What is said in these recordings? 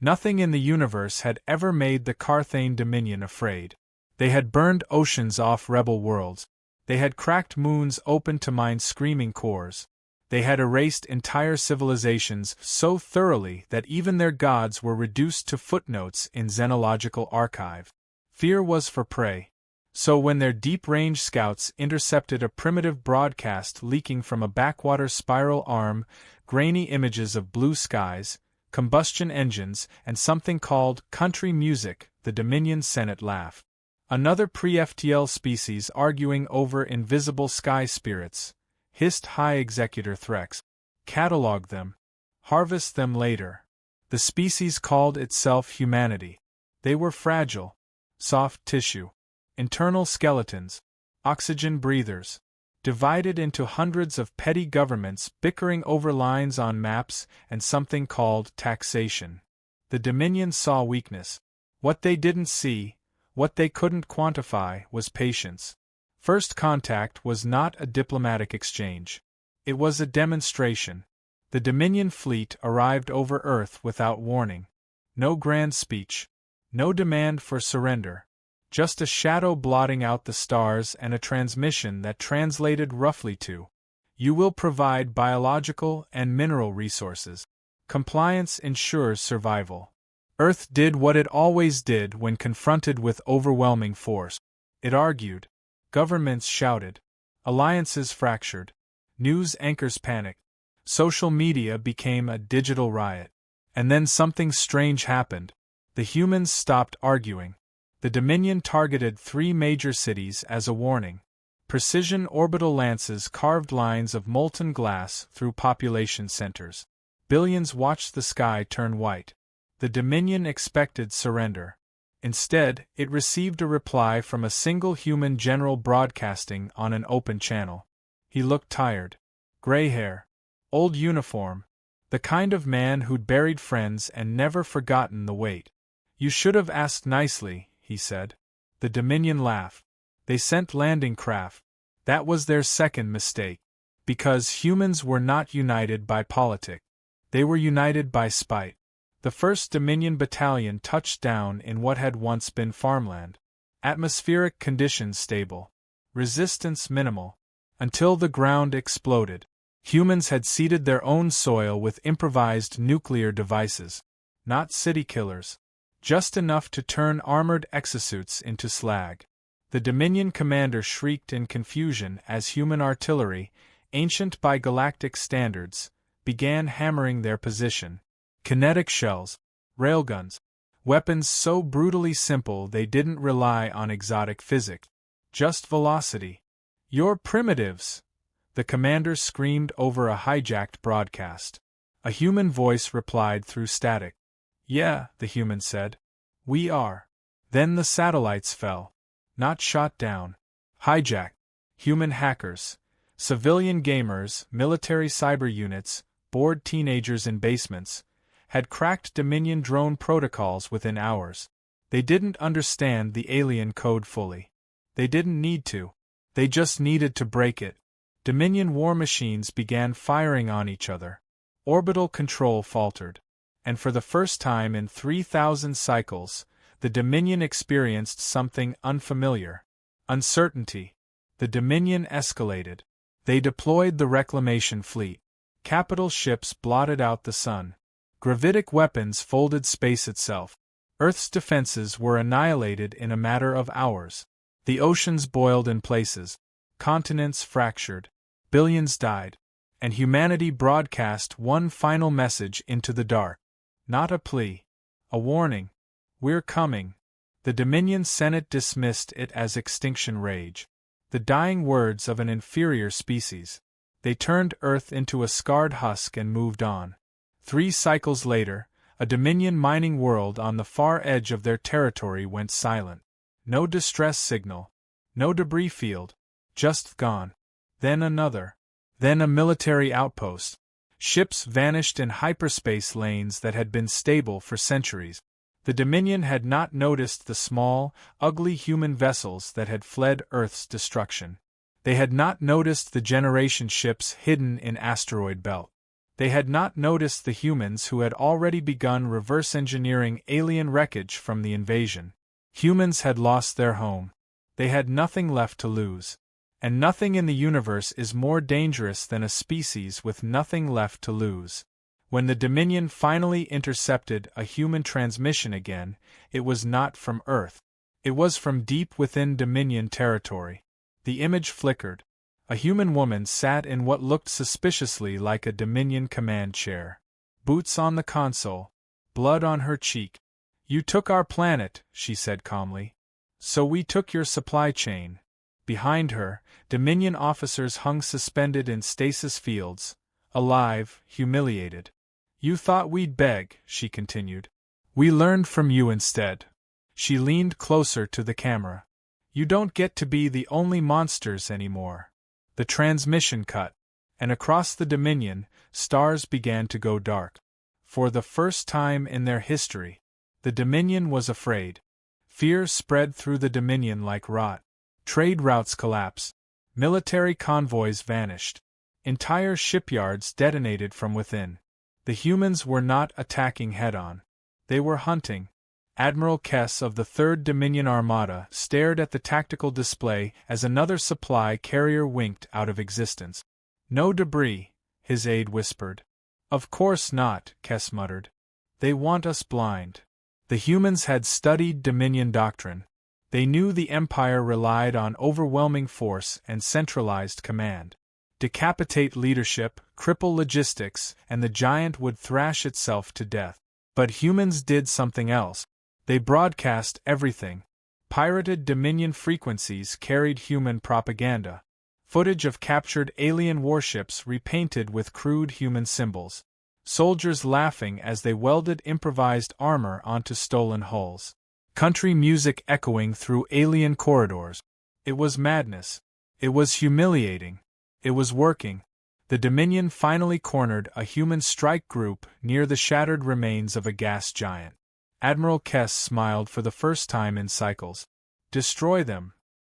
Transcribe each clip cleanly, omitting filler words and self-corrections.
Nothing in the universe had ever made the Carthane Dominion afraid. They had burned oceans off rebel worlds. They had cracked moons open to mine screaming cores. They had erased entire civilizations so thoroughly that even their gods were reduced to footnotes in xenological archive. Fear was for prey. So when their deep-range scouts intercepted a primitive broadcast leaking from a backwater spiral arm, grainy images of blue skies, combustion engines, and something called country music, the Dominion Senate laughed. Another pre-FTL species arguing over invisible sky spirits, hissed High Executor Threx. Catalog them. Harvest them later. The species called itself humanity. They were fragile. Soft tissue. Internal skeletons. Oxygen breathers. Divided into hundreds of petty governments bickering over lines on maps and something called taxation. The Dominion saw weakness. What they didn't see, what they couldn't quantify, was patience. First contact was not a diplomatic exchange. It was a demonstration. The Dominion fleet arrived over Earth without warning. No grand speech. No demand for surrender. Just a shadow blotting out the stars and a transmission that translated roughly to, "You will provide biological and mineral resources. Compliance ensures survival." Earth did what it always did when confronted with overwhelming force. It argued. Governments shouted. Alliances fractured. News anchors panicked. Social media became a digital riot. And then something strange happened. The humans stopped arguing. The Dominion targeted 3 major cities as a warning. Precision orbital lances carved lines of molten glass through population centers. Billions watched the sky turn white. The Dominion expected surrender. Instead, it received a reply from a single human general broadcasting on an open channel. He looked tired. Gray hair. Old uniform. The kind of man who'd buried friends and never forgotten the weight. "You should have asked nicely," he said. The Dominion laughed. They sent landing craft. That was their second mistake. Because humans were not united by politics. They were united by spite. The 1st Dominion Battalion touched down in what had once been farmland. Atmospheric conditions stable. Resistance minimal. Until the ground exploded. Humans had seeded their own soil with improvised nuclear devices. Not city killers. Just enough to turn armored exosuits into slag. The Dominion commander shrieked in confusion as human artillery, ancient by galactic standards, began hammering their position. Kinetic shells, railguns, weapons so brutally simple they didn't rely on exotic physics. Just velocity. "You're primitives!" the commander screamed over a hijacked broadcast. A human voice replied through static. "Yeah," the human said. "We are." Then the satellites fell. Not shot down. Hijacked. Human hackers. Civilian gamers, military cyber units, bored teenagers in basements, had cracked Dominion drone protocols within hours. They didn't understand the alien code fully. They didn't need to. They just needed to break it. Dominion war machines began firing on each other. Orbital control faltered. And for the first time in 3,000 cycles, the Dominion experienced something unfamiliar. Uncertainty. The Dominion escalated. They deployed the reclamation fleet. Capital ships blotted out the sun. Gravitic weapons folded space itself. Earth's defenses were annihilated in a matter of hours. The oceans boiled in places. Continents fractured. Billions died. And humanity broadcast one final message into the dark. Not a plea. A warning. "We're coming." The Dominion Senate dismissed it as extinction rage. The dying words of an inferior species. They turned Earth into a scarred husk and moved on. 3 cycles later, a Dominion mining world on the far edge of their territory went silent. No distress signal. No debris field. Just gone. Then another. Then a military outpost. Ships vanished in hyperspace lanes that had been stable for centuries. The Dominion had not noticed the small, ugly human vessels that had fled Earth's destruction. They had not noticed the generation ships hidden in asteroid belt. They had not noticed the humans who had already begun reverse engineering alien wreckage from the invasion. Humans had lost their home. They had nothing left to lose. And nothing in the universe is more dangerous than a species with nothing left to lose. When the Dominion finally intercepted a human transmission again, it was not from Earth. It was from deep within Dominion territory. The image flickered. A human woman sat in what looked suspiciously like a Dominion command chair. Boots on the console. Blood on her cheek. "You took our planet," she said calmly. "So we took your supply chain." Behind her, Dominion officers hung suspended in stasis fields, alive, humiliated. "You thought we'd beg," she continued. "We learned from you instead." She leaned closer to the camera. "You don't get to be the only monsters anymore." The transmission cut, and across the Dominion, stars began to go dark. For the first time in their history, the Dominion was afraid. Fear spread through the Dominion like rot. Trade routes collapsed. Military convoys vanished. Entire shipyards detonated from within. The humans were not attacking head-on. They were hunting. Admiral Kess of the 3rd Dominion Armada stared at the tactical display as another supply carrier winked out of existence. "No debris," his aide whispered. "Of course not," Kess muttered. "They want us blind." The humans had studied Dominion doctrine. They knew the Empire relied on overwhelming force and centralized command. Decapitate leadership, cripple logistics, and the giant would thrash itself to death. But humans did something else. They broadcast everything. Pirated Dominion frequencies carried human propaganda. Footage of captured alien warships repainted with crude human symbols. Soldiers laughing as they welded improvised armor onto stolen hulls. Country music echoing through alien corridors. It was madness. It was humiliating. It was working. The Dominion finally cornered a human strike group near the shattered remains of a gas giant. Admiral Kess smiled for the first time in cycles. "Destroy them."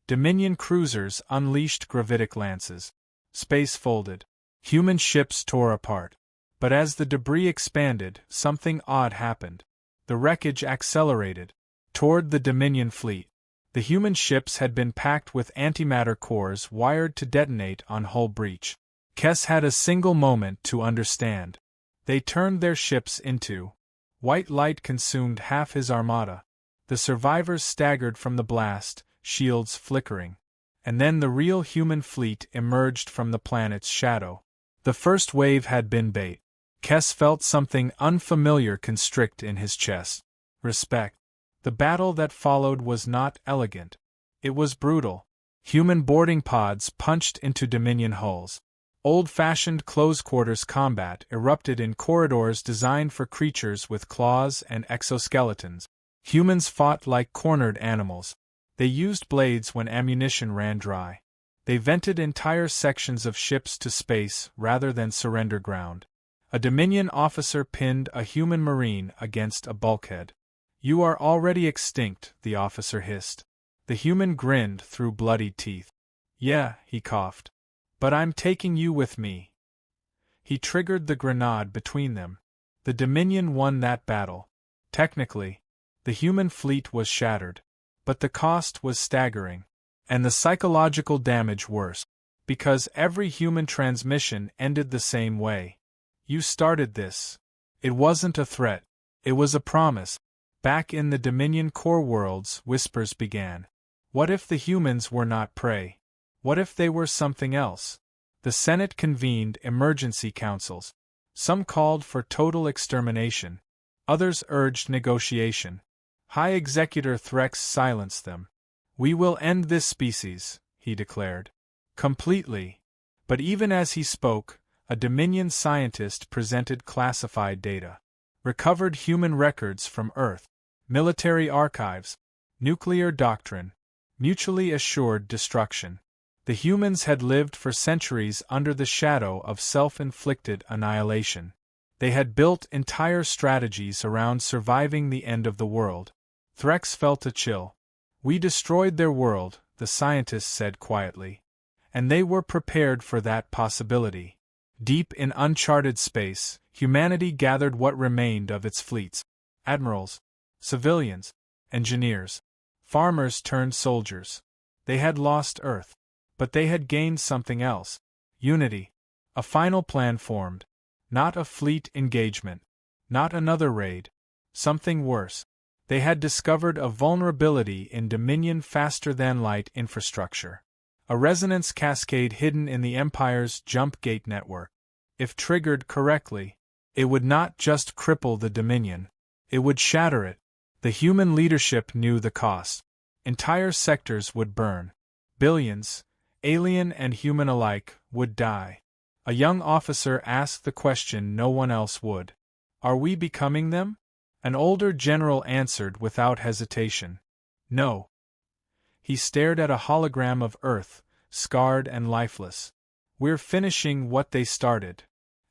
Dominion cruisers unleashed gravitic lances. Space folded. Human ships tore apart. But as the debris expanded, something odd happened. The wreckage accelerated. Toward the Dominion fleet. The human ships had been packed with antimatter cores wired to detonate on hull breach. Kess had a single moment to understand. They turned their ships into. White light consumed half his armada. The survivors staggered from the blast, shields flickering. And then the real human fleet emerged from the planet's shadow. The first wave had been bait. Kess felt something unfamiliar constrict in his chest. Respect. The battle that followed was not elegant. It was brutal. Human boarding pods punched into Dominion hulls. Old-fashioned close-quarters combat erupted in corridors designed for creatures with claws and exoskeletons. Humans fought like cornered animals. They used blades when ammunition ran dry. They vented entire sections of ships to space rather than surrender ground. A Dominion officer pinned a human marine against a bulkhead. "You are already extinct," the officer hissed. The human grinned through bloodied teeth. "Yeah," he coughed. "But I'm taking you with me." He triggered the grenade between them. The Dominion won that battle. Technically, the human fleet was shattered. But the cost was staggering. And the psychological damage worse. Because every human transmission ended the same way. "You started this." It wasn't a threat. It was a promise. Back in the Dominion core worlds, whispers began. What if the humans were not prey? What if they were something else? The Senate convened emergency councils. Some called for total extermination. Others urged negotiation. High Executor Threx silenced them. "We will end this species," he declared. "Completely." But even as he spoke, a Dominion scientist presented classified data. Recovered human records from Earth. Military archives. Nuclear doctrine. Mutually assured destruction. The humans had lived for centuries under the shadow of self-inflicted annihilation. They had built entire strategies around surviving the end of the world. Threx felt a chill. "We destroyed their world," the scientist said quietly. "And they were prepared for that possibility. Deep in uncharted space, humanity gathered what remained of its fleets. Admirals, civilians, engineers, farmers turned soldiers. They had lost Earth. But they had gained something else. Unity. A final plan formed. Not a fleet engagement. Not another raid. Something worse. They had discovered a vulnerability in Dominion faster-than-light infrastructure. A resonance cascade hidden in the Empire's jump gate network. If triggered correctly, it would not just cripple the Dominion. It would shatter it. The human leadership knew the cost. Entire sectors would burn. Billions, alien and human alike, would die. A young officer asked the question no one else would. Are we becoming them? An older general answered without hesitation. No. He stared at a hologram of Earth, scarred and lifeless. We're finishing what they started.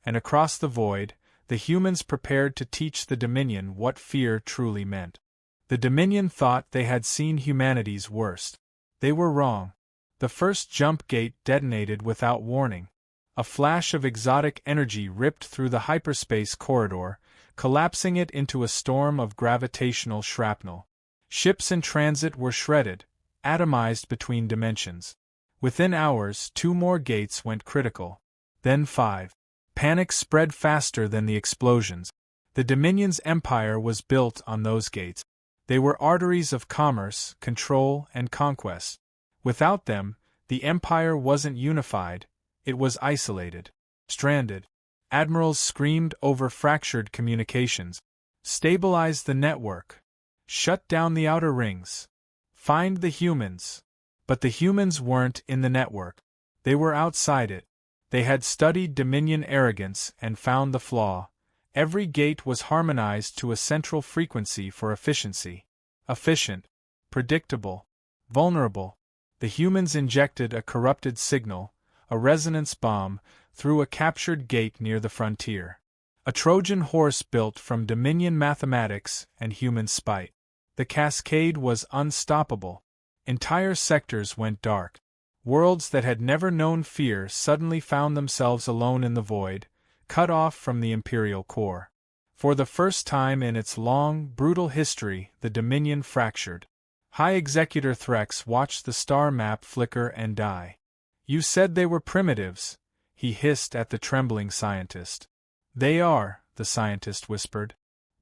And across the void, the humans prepared to teach the Dominion what fear truly meant. The Dominion thought they had seen humanity's worst. They were wrong. The first jump gate detonated without warning. A flash of exotic energy ripped through the hyperspace corridor, collapsing it into a storm of gravitational shrapnel. Ships in transit were shredded, atomized between dimensions. Within hours, 2 more gates went critical. Then 5. Panic spread faster than the explosions. The Dominion's empire was built on those gates. They were arteries of commerce, control, and conquest. Without them, the empire wasn't unified, it was isolated. Stranded. Admirals screamed over fractured communications. Stabilize the network. Shut down the outer rings. Find the humans. But the humans weren't in the network. They were outside it. They had studied Dominion arrogance and found the flaw. Every gate was harmonized to a central frequency for efficiency. Efficient. Predictable. Vulnerable. The humans injected a corrupted signal, a resonance bomb, through a captured gate near the frontier. A Trojan horse built from Dominion mathematics and human spite. The cascade was unstoppable. Entire sectors went dark. Worlds that had never known fear suddenly found themselves alone in the void, cut off from the Imperial core. For the first time in its long, brutal history, the Dominion fractured. High Executor Threx watched the star map flicker and die. You said they were primitives, he hissed at the trembling scientist. They are, the scientist whispered.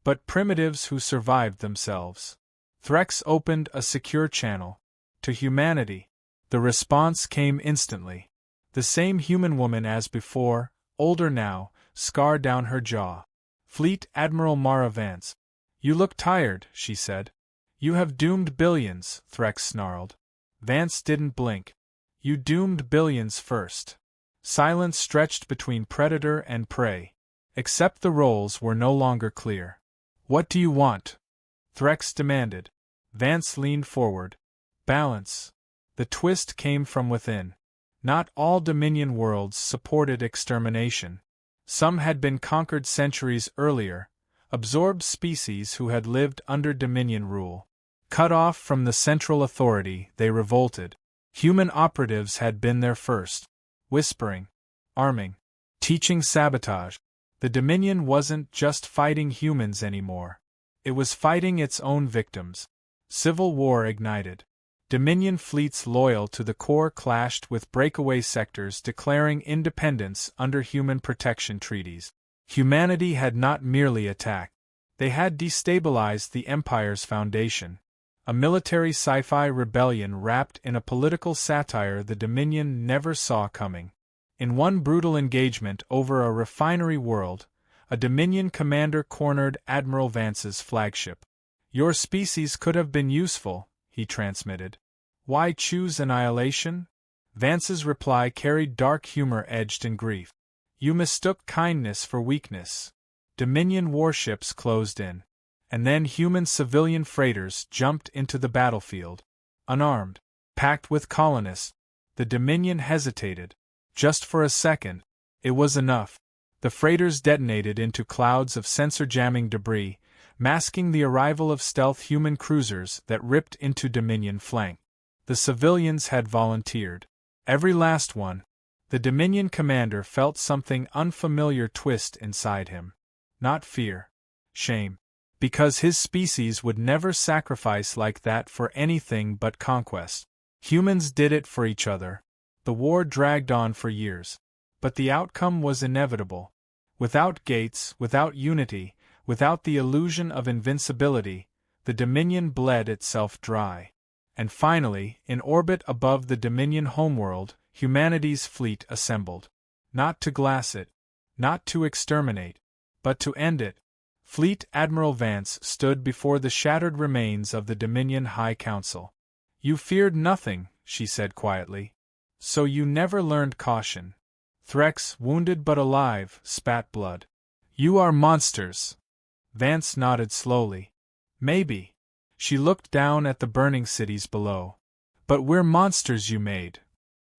But primitives who survived themselves. Threx opened a secure channel. To humanity. The response came instantly. The same human woman as before, older now, scar down her jaw. Fleet Admiral Mara Vance. You look tired, she said. You have doomed billions, Threx snarled. Vance didn't blink. You doomed billions first. Silence stretched between predator and prey. Except the roles were no longer clear. What do you want? Threx demanded. Vance leaned forward. Balance. The twist came from within. Not all Dominion worlds supported extermination. Some had been conquered centuries earlier, absorbed species who had lived under Dominion rule. Cut off from the central authority, they revolted. Human operatives had been there first. Whispering. Arming. Teaching sabotage. The Dominion wasn't just fighting humans anymore. It was fighting its own victims. Civil war ignited. Dominion fleets loyal to the core clashed with breakaway sectors declaring independence under human protection treaties. Humanity had not merely attacked. They had destabilized the Empire's foundation. A military sci-fi rebellion wrapped in a political satire the Dominion never saw coming. In one brutal engagement over a refinery world, a Dominion commander cornered Admiral Vance's flagship. Your species could have been useful, he transmitted. Why choose annihilation? Vance's reply carried dark humor edged in grief. You mistook kindness for weakness. Dominion warships closed in. And then human civilian freighters jumped into the battlefield. Unarmed, packed with colonists, the Dominion hesitated. Just for a second. It was enough. The freighters detonated into clouds of sensor-jamming debris, masking the arrival of stealth human cruisers that ripped into Dominion flank. The civilians had volunteered. Every last one. The Dominion commander felt something unfamiliar twist inside him. Not fear. Shame. Because his species would never sacrifice like that for anything but conquest. Humans did it for each other. The war dragged on for years. But the outcome was inevitable. Without gates, without unity, without the illusion of invincibility, the Dominion bled itself dry. And finally, in orbit above the Dominion homeworld, humanity's fleet assembled. Not to glass it, not to exterminate, but to end it. Fleet Admiral Vance stood before the shattered remains of the Dominion High Council. "You feared nothing," she said quietly. "So you never learned caution." Threx, wounded but alive, spat blood. "You are monsters." Vance nodded slowly. "Maybe." She looked down at the burning cities below. "But we're monsters you made."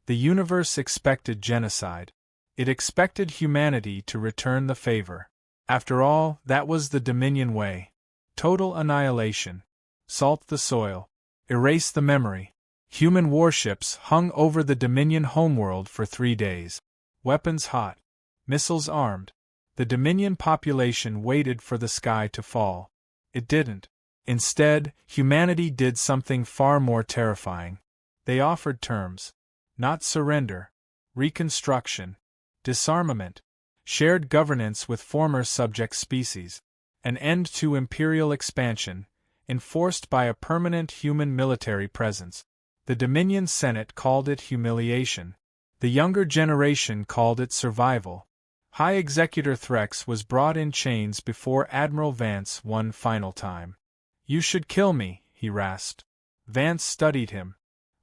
The universe expected genocide. It expected humanity to return the favor. After all, that was the Dominion way. Total annihilation. Salt the soil. Erase the memory. Human warships hung over the Dominion homeworld for 3 days. Weapons hot. Missiles armed. The Dominion population waited for the sky to fall. It didn't. Instead, humanity did something far more terrifying. They offered terms. Not surrender. Reconstruction. Disarmament. Shared governance with former subject species. An end to imperial expansion, enforced by a permanent human military presence. The Dominion Senate called it humiliation. The younger generation called it survival. High Executor Threx was brought in chains before Admiral Vance one final time. "You should kill me," he rasped. Vance studied him.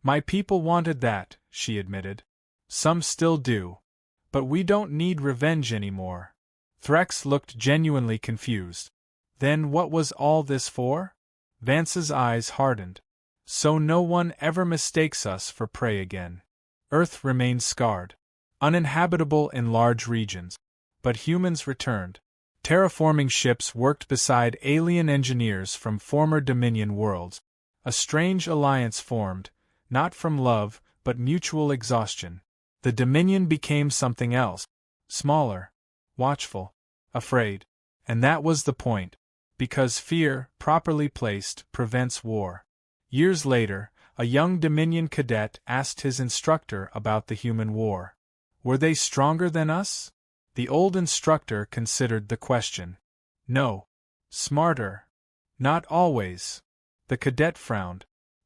"My people wanted that," she admitted. "Some still do. But we don't need revenge anymore." Threx looked genuinely confused. "Then what was all this for?" Vance's eyes hardened. "So no one ever mistakes us for prey again. Earth remained scarred. Uninhabitable in large regions. But humans returned. Terraforming ships worked beside alien engineers from former Dominion worlds. A strange alliance formed, not from love, but mutual exhaustion. The Dominion became something else. Smaller. Watchful. Afraid. And that was the point. Because fear, properly placed, prevents war. Years later, a young Dominion cadet asked his instructor about the human war. Were they stronger than us? The old instructor considered the question. No. Smarter. Not always. The cadet frowned.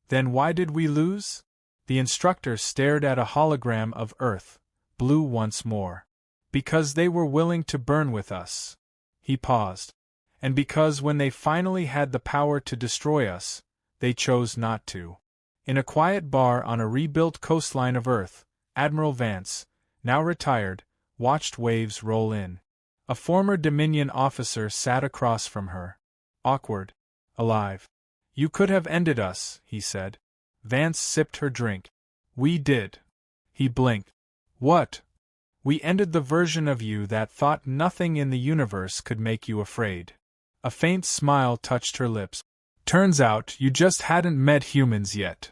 Then why did we lose? The instructor stared at a hologram of Earth, blue once more. Because they were willing to burn with us. He paused. And because when they finally had the power to destroy us, they chose not to. In a quiet bar on a rebuilt coastline of Earth, Admiral Vance, now retired, watched waves roll in. A former Dominion officer sat across from her. Awkward. Alive. "You could have ended us," he said. Vance sipped her drink. "We did." He blinked. "What?" "We ended the version of you that thought nothing in the universe could make you afraid." A faint smile touched her lips. "Turns out you just hadn't met humans yet."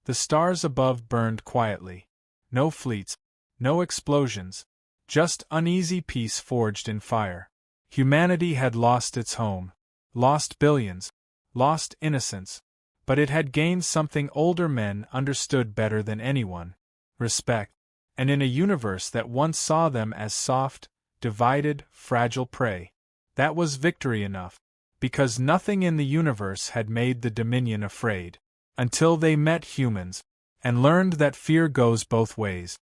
The stars above burned quietly. No fleets. No explosions. Just uneasy peace forged in fire. Humanity had lost its home. Lost billions. Lost innocence. But it had gained something older men understood better than anyone. Respect. And in a universe that once saw them as soft, divided, fragile prey. That was victory enough. Because nothing in the universe had made the Dominion afraid. Until they met humans. And learned that fear goes both ways.